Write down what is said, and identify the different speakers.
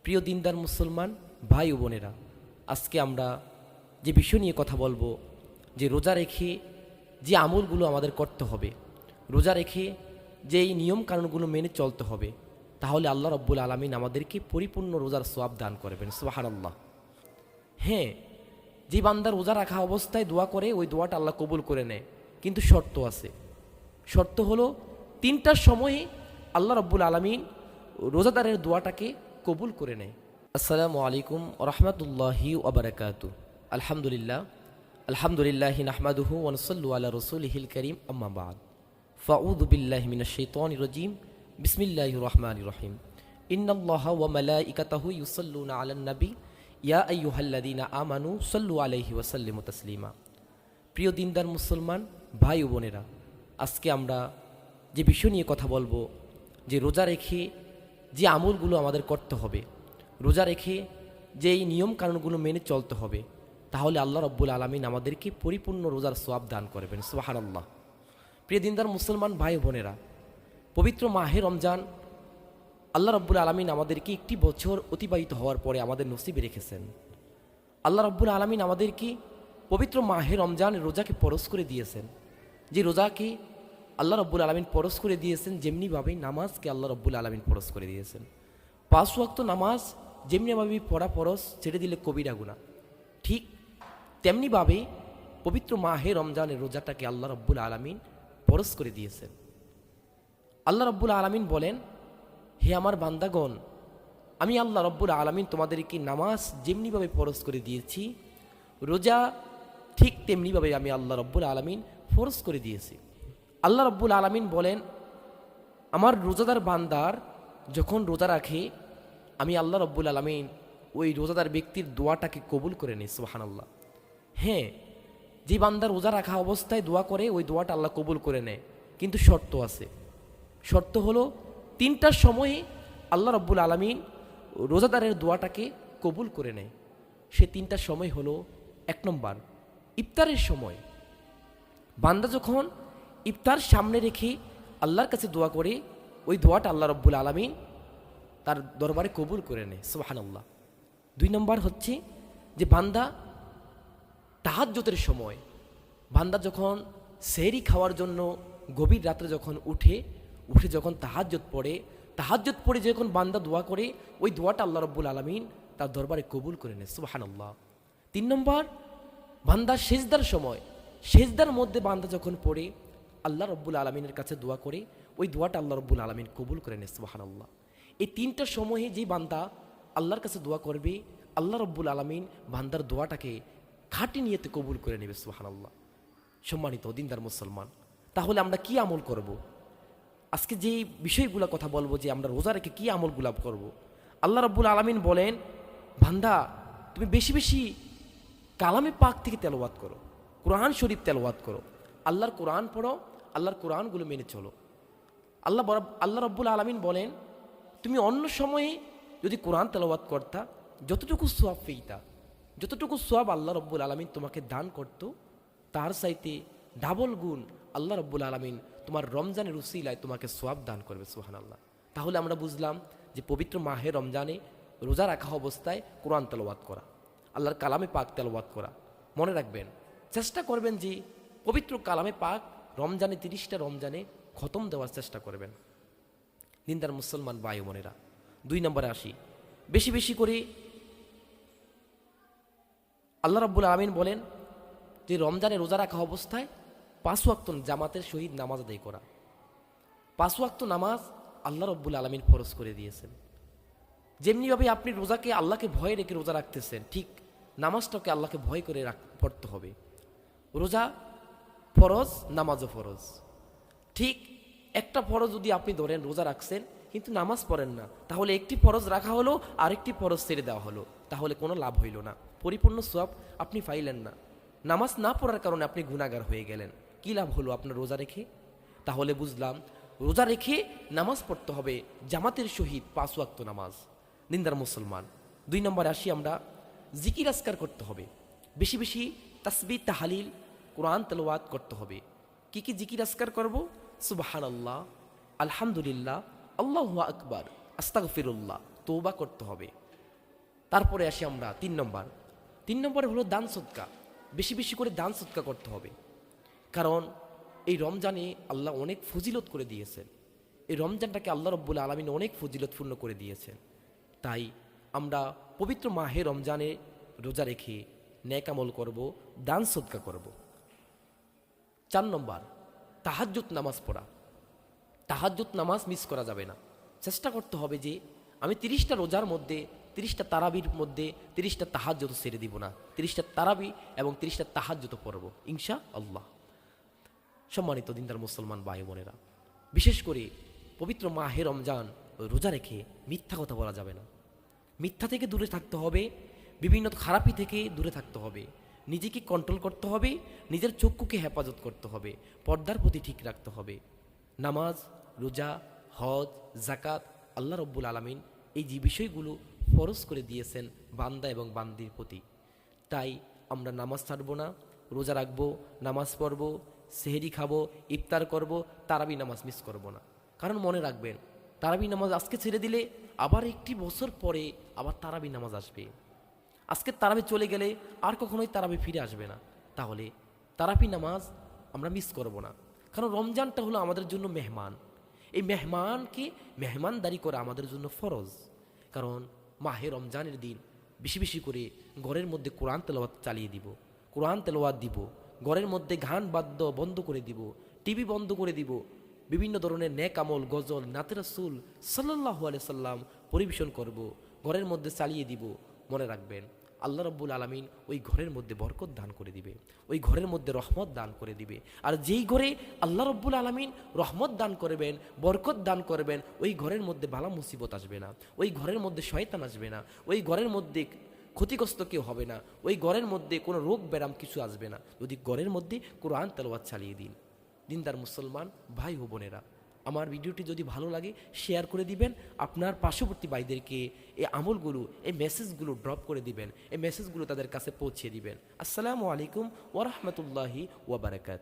Speaker 1: প্রিয় দিনদার মুসলমান ভাই ও বোনেরা, আজকে আমরা যে বিষয় নিয়ে কথা বলবো, যে রোজা রেখে যে আমলগুলো আমাদের করতে হবে, রোজা রেখে যে এই নিয়মকানুনগুলো মেনে চলতে হবে, তাহলে আল্লাহ রব্বুল আলামিন আমাদেরকে পরিপূর্ণ রোজার সওয়াব দান করবেন। সুবহানাল্লাহ। হ্যাঁ, যে বান্দা রোজা রাখা অবস্থায় দোয়া করে, ওই দোয়াটা আল্লাহ কবুল করে নেয়, কিন্তু শর্ত আছে। শর্ত হলো 3টার সময়ে আল্লাহ রব্বুল আলামিন রোজাদারের দোয়াটাকে কবুল করে নেয়। আসসালামু আলাইকুম রহমতুল্লাহি ওয়াবারাকাতু। আলহামদুলিল্লাহি নাহমাদুহু ওয়া নুসাল্লি আলা রাসূলিহিল কারীম, আম্মা বা'দ। ফাউযু বিল্লাহি মিনাশ শাইতানির রাজীম। বিসমিল্লাহির রহমানির রহিম। ইন্নাল্লাহা ওয়া মালাইকাতাহু ইউসাল্লুনা আলান নবী ইয়া আইয়ুহাল্লাযীনা আমানু সাল্লু আলাইহি ওয়া সাল্লিমু তাসলিমা। প্রিয় দিনদার মুসলমান ভাই ও বোনেরা, আজকে আমরা যে বিষয় নিয়ে কথা বলবো, যে রোজা রেখে যে আমলগুলো আমাদের করতে হবে, রোজা রেখে যে এই নিয়মকানুনগুলো মেনে চলতে হবে, তাহলে আল্লাহ রব্বুল আলামিন আমাদেরকে পরিপূর্ণ রোজার সওয়াব দান করবেন। সুবহানাল্লাহ। প্রিয় দিনদার মুসলমান ভাই বোনেরা, পবিত্র মাহে রমজান আল্লাহ রব্বুল আলামিন আমাদেরকে একটি বছর অতিবাহিত হওয়ার পরে আমাদের নসিবে রেখেছেন। আল্লাহ রব্বুল আলামিন আমাদেরকে পবিত্র মাহে রমজান রোজাকে পরশ করে দিয়েছেন। যে রোজাকে আল্লাহ রব্বুল আলামিন পরশ করে দিয়েছেন, যেমনিভাবে নামাজকে আল্লাহ রব্বুল আলামিন পরশ করে দিয়েছেন। 5 ওয়াক্ত নামাজ যেমনিভাবে পড়া পরশ ছেড়ে দিলে কবিরা গুনাহ, ঠিক তেমনিভাবে পবিত্র মাহে রমজানের রোজাটাকে আল্লাহ রব্বুল আলামিন পরশ করে দিয়েছেন। আল্লাহ রব্বুল আলামিন বলেন, হে আমার বান্দাগণ, আমি আল্লাহ রব্বুল আলামিন তোমাদেরকে নামাজ যেমনিভাবে ফরজ করে দিয়েছি, রোজা ঠিক তেমনিভাবে আমি আল্লাহ রব্বুল আলামিন ফরজ করে দিয়েছি। আল্লাহ রব্বুল আলামিন বলেন, আমার রোজাদার বান্দার যখন রোজা রাখে, আমি আল্লাহ রব্বুল আলামিন ওই রোজাদার ব্যক্তির দোয়াটাকে কবুল করে নিই। সুবহানাল্লাহ। হ্যাঁ, যে বান্দা রোজা রাখা অবস্থায় দোয়া করে, ওই দোয়াটা আল্লাহ কবুল করে নেয়, কিন্তু শর্ত আছে। শর্ত হলো 3টার সময়ে আল্লাহ রব্বুল আলামিন রোজাদারের দোয়াটাকে কবুল করে নেয়। সে 3টার সময় হলো, 1 নম্বর ইফতারের সময়। বান্দা যখন ইফতার সামনে রেখে আল্লাহর কাছে দোয়া করে, ওই দোয়াটা আল্লাহ রব্বুল আলামিন তার দরবারে কবুল করে নেয়। সুবহানাল্লাহ। 2 নম্বর হচ্ছে যে বান্দা তাহাজ্জুদের সময়, বান্দা যখন সেহরি খাওয়ার জন্য গভীর রাত্রে যখন উঠে যখন তাহাজ্জুদ পড়ে যখন বান্দা দোয়া করে, ওই দোয়াটা আল্লাহ রব্বুল আলামিন তার দরবারে কবুল করে নেয়। সুবহানাল্লাহ। 3 নম্বর বান্দা সেজদার সময়, সেজদার মধ্যে বান্দা যখন পড়ে আল্লাহ রব্বুল আলামিনের কাছে দোয়া করে, ওই দোয়াটা আল্লাহ রব্বুল আলামিন কবুল করে নেয়। সুবহানাল্লাহ। এই 3টার সময়ে যে বান্দা আল্লাহর কাছে দোয়া করবে, আল্লাহ রব্বুল আলামিন বান্দার দোয়াটাকে খাঁটি নিয়তে কবুল করে নেবে। সুবহানাল্লাহ। সম্মানিত দিনদার মুসলমান, তাহলে আমরা কি আমল করব? আজকে যে বিষয়গুলো কথা বলবো, যে আমরা রোজা রেখে কি আমলগুলা করব। আল্লাহ রাব্বুল আলামিন বলেন, বান্দা তুমি বেশি বেশি কালামে পাক থেকে তেলাওয়াত করো, কোরআন শরীফ তেলাওয়াত করো, আল্লাহর কোরআন পড়ো, আল্লাহর কোরআনগুলো মেনে চলো। আল্লাহ রাব্বুল আলামিন বলেন, তুমি অন্য সময়ে যদি কোরআন তেলাওয়াত করতা, যতটুকু সওয়াব পেইতা, যতটুকু সওয়াব আল্লাহ রাব্বুল আলামিন তোমাকে দান করত, তার চাইতে ডাবল গুণ আল্লাহ রাব্বুল আলামিন তোমার রমজানের উসিলায় তোমাকে সওয়াব দান করবে। সুবহানাল্লাহ। তাহলে আমরা বুঝলাম যে পবিত্র মাহে রমজানে রোজা রাখা অবস্থায় কোরআন তেলাওয়াত করা, আল্লাহর কালামে পাক তেলাওয়াত করা। মনে রাখবেন, চেষ্টা করবেন যে পবিত্র কালামে পাক রমজানে 30টা রমজানে খতম দেওয়ার চেষ্টা করবেন। দিনদার মুসলমান ভাই বোনেরা, 2 নম্বরে আসি। বেশি বেশি করে আল্লাহ রাব্বুল আলামিন বলেন যে রমজানে রোজা রাখা অবস্থায় 5 ওয়াক্ত জামাতের সহিত নামাজ আদায় করা। 5 ওয়াক্ত নামাজ আল্লাহ রব্বুল আলামিন ফরজ করে দিয়েছেন। যেমনিভাবে আপনি রোজাকে আল্লাহকে ভয় রেখে রোজা রাখতেছেন, ঠিক নামাজটাকে আল্লাহকে ভয় করে পড়তে হবে। রোজা ফরজ, নামাজও ফরজ। ঠিক একটা ফরজ যদি আপনি ধরেন রোজা রাখছেন কিন্তু নামাজ পড়েন না, তাহলে একটি ফরজ রাখা হলো, আরেকটি ফরজ ছেড়ে দেওয়া হলো, তাহলে কোনো লাভ হইল না, পরিপূর্ণ সওয়াব আপনি পাইলেন না। নামাজ না পড়ার কারণে আপনি গুনাহগার হয়ে গেলেন। কি লাভ হলো আপনার রোজা রেখে? তাহলে বুঝলাম রোজা রেখে নামাজ পড়তে হবে জামাতের সহিত 5 ওয়াক্ত নামাজ। দিনদার মুসলমান, 2 নম্বরে আসি আমরা। জিকির আজকার করতে হবে, বেশি বেশি তাসবিহ তাহলিল কোরআন তেলাওয়াত করতে হবে। কি কি জিকির আজকার করব? সুবহানাল্লাহ, আলহামদুলিল্লাহ, আল্লাহু আকবার, আস্তাগফিরুল্লাহ, তওবা করতে হবে। তারপরে আসি আমরা 3 নম্বরে হলো দান সদকা। বেশি বেশি করে দান সদকা করতে হবে, কারণ এই রমজানে আল্লাহ অনেক ফজিলত করে দিয়েছেন। এই রমজানটাকে আল্লাহ রব্বুল আলামিন অনেক ফজিলতপূর্ণ করে দিয়েছেন। তাই আমরা পবিত্র মাহে রমজানে রোজা রেখে নেক আমল করব, দান সদকা করব। 4 নম্বর, তাহাজ্জুদ নামাজ পড়া। তাহাজ্জুদ নামাজ মিস করা যাবে না। চেষ্টা করতে হবে যে আমি 30টা রোজার মধ্যে 30টা তারাবির মধ্যে 30টা তাহাজ্জুদ ছেড়ে দিব না, 30টা তারাবি এবং 30টা তাহাজ্জুদ পড়ব ইনশা আল্লাহ। সম্মানিত দিনদার মুসলমান ভাই বোনেরা, বিশেষ করে পবিত্র মাহে রমজান রোজা রেখে মিথ্যা কথা বলা যাবে না। মিথ্যা থেকে দূরে থাকতে হবে, বিভিন্ন খারাপি থেকে দূরে থাকতে হবে, নিজেকে কন্ট্রোল করতে হবে, নিজের চক্ষুকে হেফাজত করতে হবে, পর্দার প্রতি ঠিক রাখতে হবে। নামাজ, রোজা, হজ, জাকাত আল্লাহ রব্বুল আলামিন এই যে বিষয়গুলো ফরজ করে দিয়েছেন বান্দা এবং বান্দির প্রতি। তাই আমরা নামাজ ছাড়ব না, রোজা রাখবো, নামাজ পড়ব, সেহরি খাবো, ইফতার করব, তারাবি নামাজ মিস করব না। কারণ মনে রাখবেন, তারাবি নামাজ আজকে ছেড়ে দিলে আবার একটি বছর পরে আবার তারাবি নামাজ আসবে। আজকে তারাবি চলে গেলে আর কখনোই তারাবি ফিরে আসবে না। তাহলে তারাবি নামাজ আমরা মিস করব না, কারণ রমজানটা হলো আমাদের জন্য মেহমান। এই মেহমানকে মেহমানদারি করা আমাদের জন্য ফরজ। কারণ মাহে রমজানের দিন বেশি বেশি করে ঘরের মধ্যে কোরআন তেলাওয়াত চালিয়ে দিব, কোরআন তেলাওয়াত দিব, ঘরের মধ্যে গান বাদ্য বন্ধ করে দিব, টিভি বন্ধ করে দিব, বিভিন্ন ধরনের নেক আমল, গজল, নাতে রাসূল সাল্লাল্লাহু আলাইহি সাল্লাম পরিবেশন করব, ঘরের মধ্যে চালিয়ে দিব। মনে রাখবেন, আল্লাহ রব্বুল আলামিন ওই ঘরের মধ্যে বরকত দান করে দিবে, ওই ঘরের মধ্যে রহমত দান করে দিবে। আর যেই ঘরে আল্লাহ রব্বুল আলামিন রহমত দান করবেন, বরকত দান করবেন, ওই ঘরের মধ্যে বালা মুসিবত আসবে না, ওই ঘরের মধ্যে শয়তান আসবে না, ওই ঘরের মধ্যে ক্ষতিগ্রস্ত কেউ হবে না, ওই ঘরের মধ্যে কোনো রোগ ব্যারাম কিছু আসবে না, যদি ঘরের মধ্যে কোরআন তেলাওয়াত চালিয়ে দিন। দিনদার মুসলমান ভাই ও বোনেরা, আমার ভিডিওটি যদি ভালো লাগে শেয়ার করে দিবেন, আপনার পার্শ্ববর্তী ভাইদেরকে এই আমলগুলো, এই মেসেজগুলো ড্রপ করে দিবেন, এই মেসেজগুলো তাদের কাছে পৌঁছে দিবেন। আসসালামু আলাইকুম ওয়া রাহমাতুল্লাহি ওয়া বারাকাতুহু।